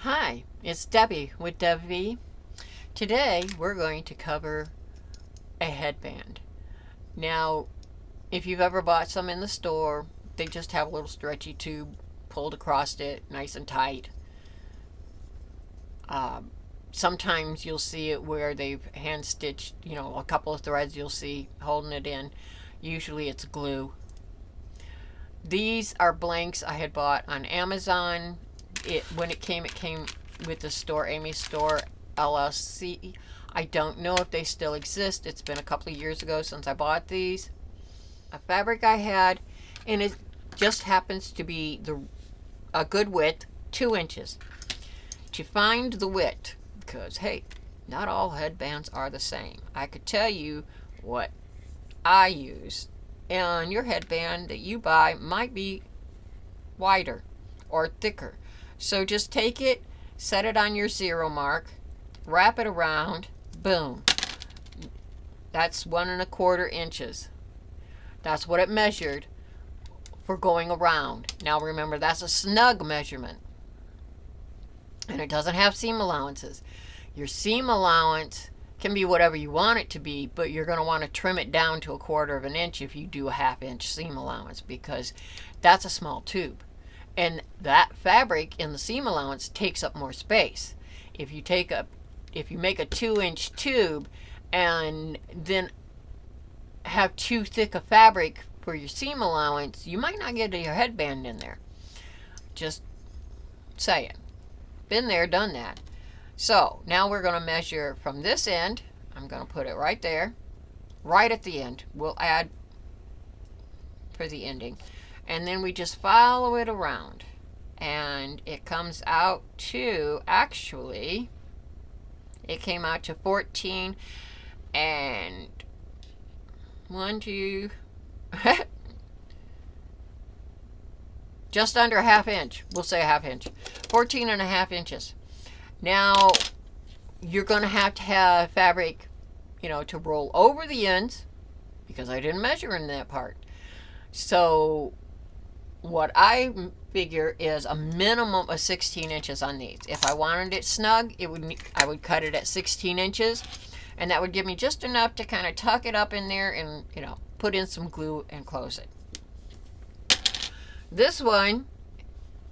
Hi, it's Debbie with DebV. Today we're going to cover a headband. Now, if you've ever bought some in the store, they just have a little stretchy tube pulled across it, nice and tight. Um, Sometimes you'll see it where they've hand stitched, a couple of threads you'll see holding it in. Usually it's glue. These are blanks I had bought on Amazon. When it came with the store, Amy's Store LLC. I don't know if they still exist. It's been a couple of years ago since I bought these. A fabric I had, and it just happens to be a good width, 2 inches. To find the width, because hey, not all headbands are the same. I could tell you what I use, and your headband that you buy might be wider or thicker. So just take it, set it on your 0 mark, wrap it around, boom. That's 1 1/4 inches. That's what it measured for going around. Now remember, that's a snug measurement, and it doesn't have seam allowances. Your seam allowance can be whatever you want it to be, but you're going to want to trim it down to 1/4 inch if you do a 1/2 inch seam allowance, because that's a small tube. And that fabric in the seam allowance takes up more space. If you make a 2 inch tube and then have too thick a fabric for your seam allowance, you might not get your headband in there. Just saying. Been there, done that. So now we're going to measure from this end. I'm going to put it right there, right at the end. We'll add for the ending. And then we just follow it around. And it comes out to, actually, it came out to 14 and 1, 2, just under a 1/2 inch. We'll say a 1/2 inch. 14 and a 1/2 inches. Now, you're going to have fabric, to roll over the ends, because I didn't measure in that part. So what I figure is a minimum of 16 inches on these. If I wanted it snug, I would cut it at 16 inches, and that would give me just enough to kind of tuck it up in there and, put in some glue and close it. This one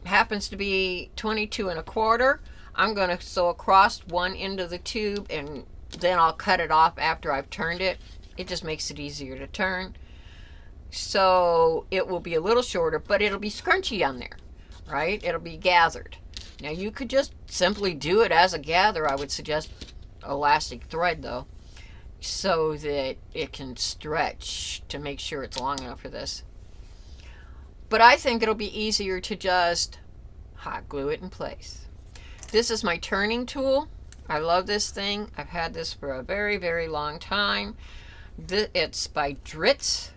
happens to be 22 1/4. I'm going to sew across one end of the tube, and then I'll cut it off after I've turned it. It just makes it easier to turn. So it will be a little shorter, but it'll be scrunchy on there, right? It'll be gathered. Now you could just simply do it as a gather. I would suggest elastic thread though, so that it can stretch to make sure it's long enough for this. But I think it'll be easier to just hot glue it in place. This is my turning tool. I love this thing. I've had this for a very, very long time. It's by Dritz.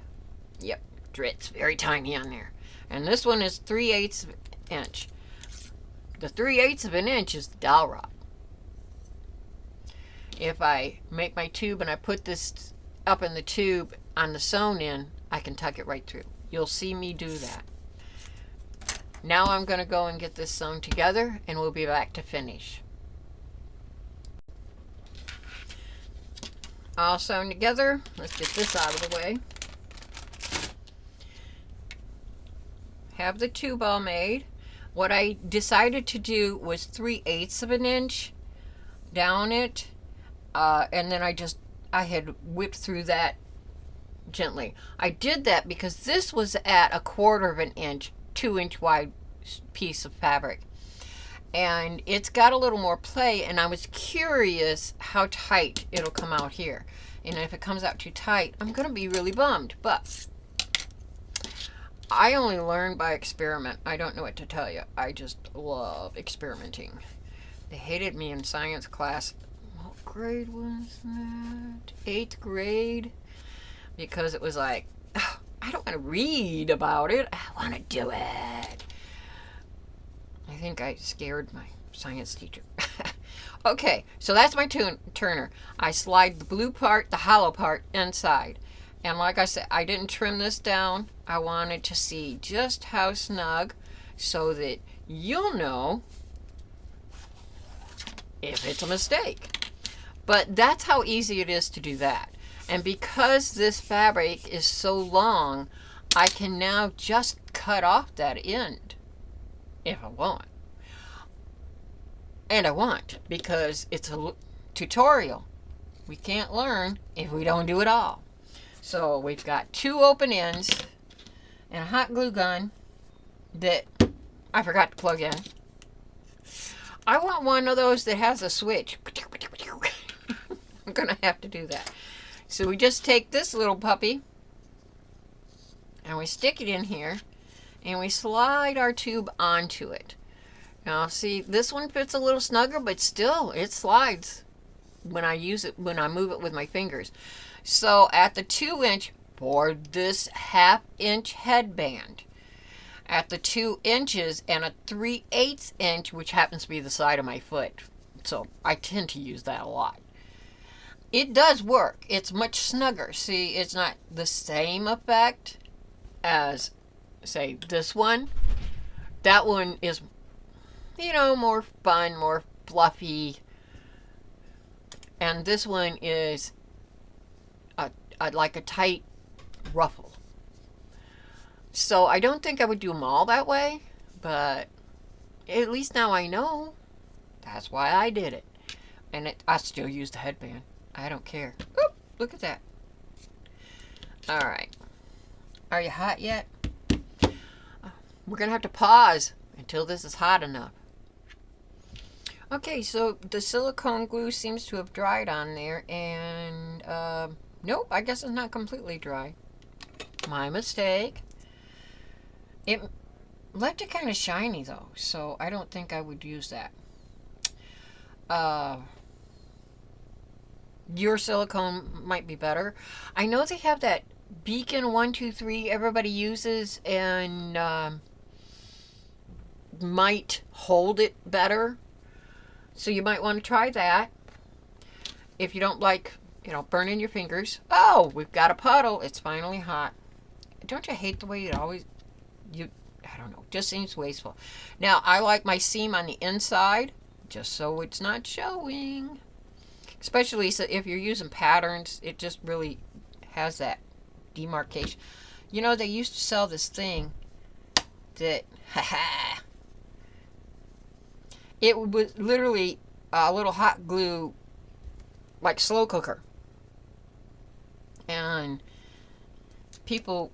Yep, Dritz, very tiny on there. And this one is 3/8 inch. The 3/8 of an inch is the dowel rod. If I make my tube and I put this up in the tube on the sewn in, I can tuck it right through. You'll see me do that. Now I'm going to go and get this sewn together, and we'll be back to finish. All sewn together. Let's get this out of the way. Have the tube all made. What I decided to do was 3/8 of an inch down it, and then I had whipped through that gently. I did that because this was at 1/4 of an inch, 2-inch wide piece of fabric, and it's got a little more play, and I was curious how tight it'll come out here. And if it comes out too tight, I'm gonna be really bummed. But I only learn by experiment. I don't know what to tell you. I just love experimenting. They hated me in science class. What grade was that? 8th grade? Because it was like, oh, I don't want to read about it. I want to do it. I think I scared my science teacher. Okay, so that's my turner. I slide the blue part, the hollow part, inside. And like I said, I didn't trim this down. I wanted to see just how snug, so that you'll know if it's a mistake. But that's how easy it is to do that. And because this fabric is so long, I can now just cut off that end if I want. And I want, because it's a tutorial. We can't learn if we don't do it all. So we've got 2 open ends and a hot glue gun that I forgot to plug in. I want one of those that has a switch. I'm gonna have to do that. So we just take this little puppy and we stick it in here and we slide our tube onto it. Now see, this one fits a little snugger, but still it slides when I use it, when I move it with my fingers. So at the 2-inch for this 1/2-inch headband, at the 2 inches and a 3/8 inch, which happens to be the side of my foot, so I tend to use that a lot. It does work. It's much snugger. See, it's not the same effect as, say, this one. That one is, you know, more fun, more fluffy. And this one is like a tight ruffle. So I don't think I would do them all that way, but at least now I know. That's why I did it. And I still use the headband. I don't care. Oop, look at that. All right. Are you hot yet? We're going to have to pause until this is hot enough. Okay, so the silicone glue seems to have dried on there, and nope, I guess it's not completely dry. My mistake. It left it kind of shiny though, so I don't think I would use that. Your silicone might be better. I know they have that Beacon 123 everybody uses, and might hold it better. So you might want to try that if you don't like, you know, burning your fingers. Oh, we've got a puddle. It's finally hot. Don't you hate the way it always, I don't know, just seems wasteful. Now, I like my seam on the inside, just so it's not showing. Especially so if you're using patterns, it just really has that demarcation. You know, they used to sell this thing that, it was literally a little hot glue, like slow cooker. And people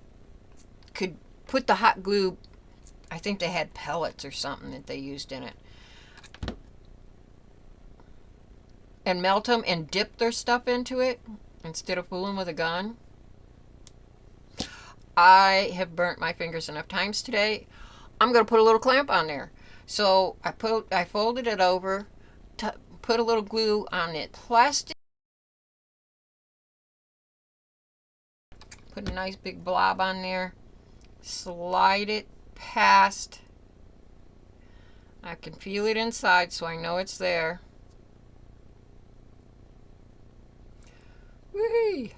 could put the hot glue, I think they had pellets or something that they used in it, and melt them and dip their stuff into it instead of fooling with a gun. I have burnt my fingers enough times today. I'm going to put a little clamp on there. So I folded it over, put a little glue on it, plastic, put a nice big blob on there, slide it past. I can feel it inside, so I know it's there. Whee!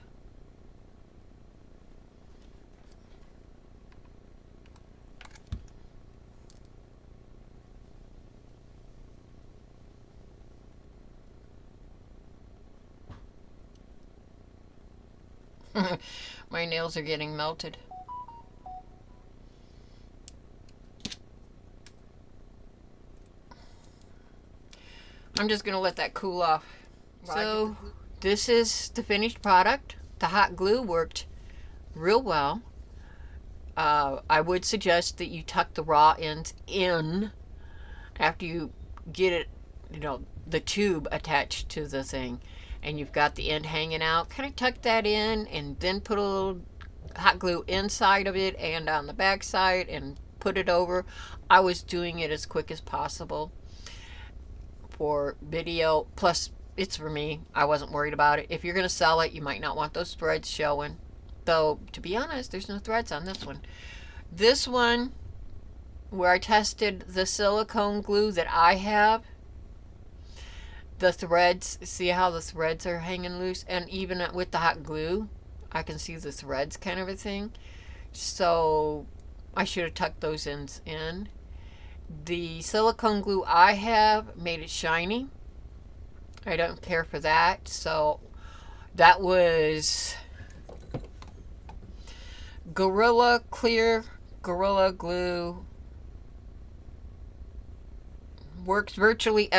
My nails are getting melted. I'm just gonna let that cool off. So this is the finished product. The hot glue worked real well. I would suggest that you tuck the raw ends in after you get it, you know, the tube attached to the thing, and you've got the end hanging out. Kind of tuck that in and then put a little hot glue inside of it and on the back side and put it over. I was doing it as quick as possible for video, plus it's for me. I wasn't worried about it. If you're going to sell it, you might not want those threads showing. Though, to be honest, there's no threads on this one. This one, where I tested the silicone glue that I have, the threads, see how the threads are hanging loose? And even with the hot glue, I can see the threads kind of a thing. So I should have tucked those ends in. The silicone glue I have made it shiny. I don't care for that. So that was Gorilla Clear, Gorilla Glue. Works virtually,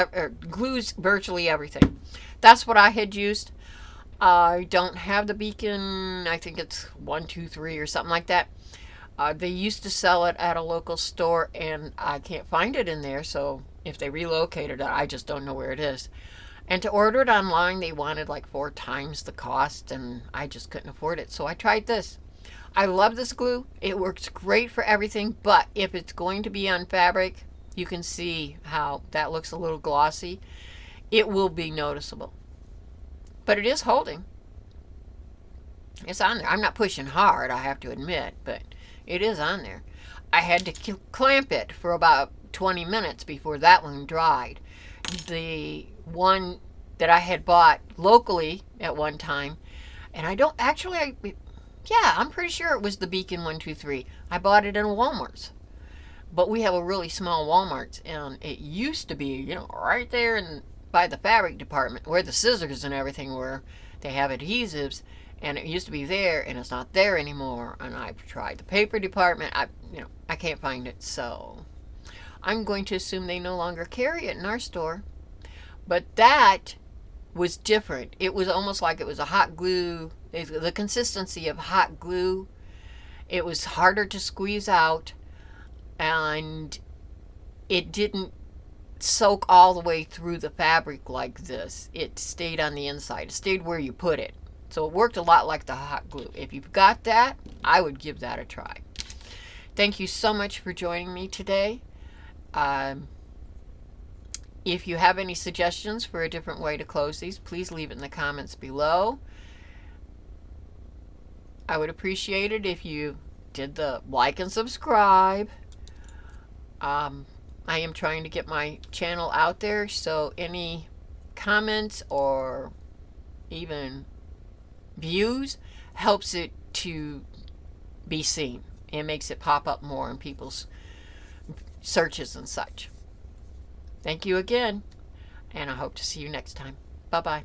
glues virtually everything. That's what I had used. I don't have the beacon. I think it's 123 or something like that. They used to sell it at a local store, and I can't find it in there. So if they relocated it, I just don't know where it is. And to order it online, they wanted like 4 times the cost, and I just couldn't afford it. So I tried this. I love this glue. It works great for everything, but if it's going to be on fabric, you can see how that looks a little glossy. It will be noticeable. But it is holding. It's on there. I'm not pushing hard, I have to admit, but it is on there. I had to clamp it for about 20 minutes before that one dried. The one that I had bought locally at one time, and I don't actually, yeah, I'm pretty sure it was the Beacon 123. I bought it in a Walmart's. But we have a really small Walmart, and it used to be, right there by the fabric department where the scissors and everything were. They have adhesives, and it used to be there, and it's not there anymore. And I've tried the paper department. I can't find it, so I'm going to assume they no longer carry it in our store. But that was different. It was almost like it was a hot glue, the consistency of hot glue. It was harder to squeeze out, and it didn't soak all the way through the fabric like this. It stayed on the inside. It stayed where you put it. So it worked a lot like the hot glue. If you've got that, I would give that a try. Thank you so much for joining me today. If you have any suggestions for a different way to close these, please leave it in the comments below. I would appreciate it if you did the like and subscribe. I am trying to get my channel out there, so any comments or even views helps it to be seen. It makes it pop up more in people's searches and such. Thank you again, and I hope to see you next time. Bye-bye.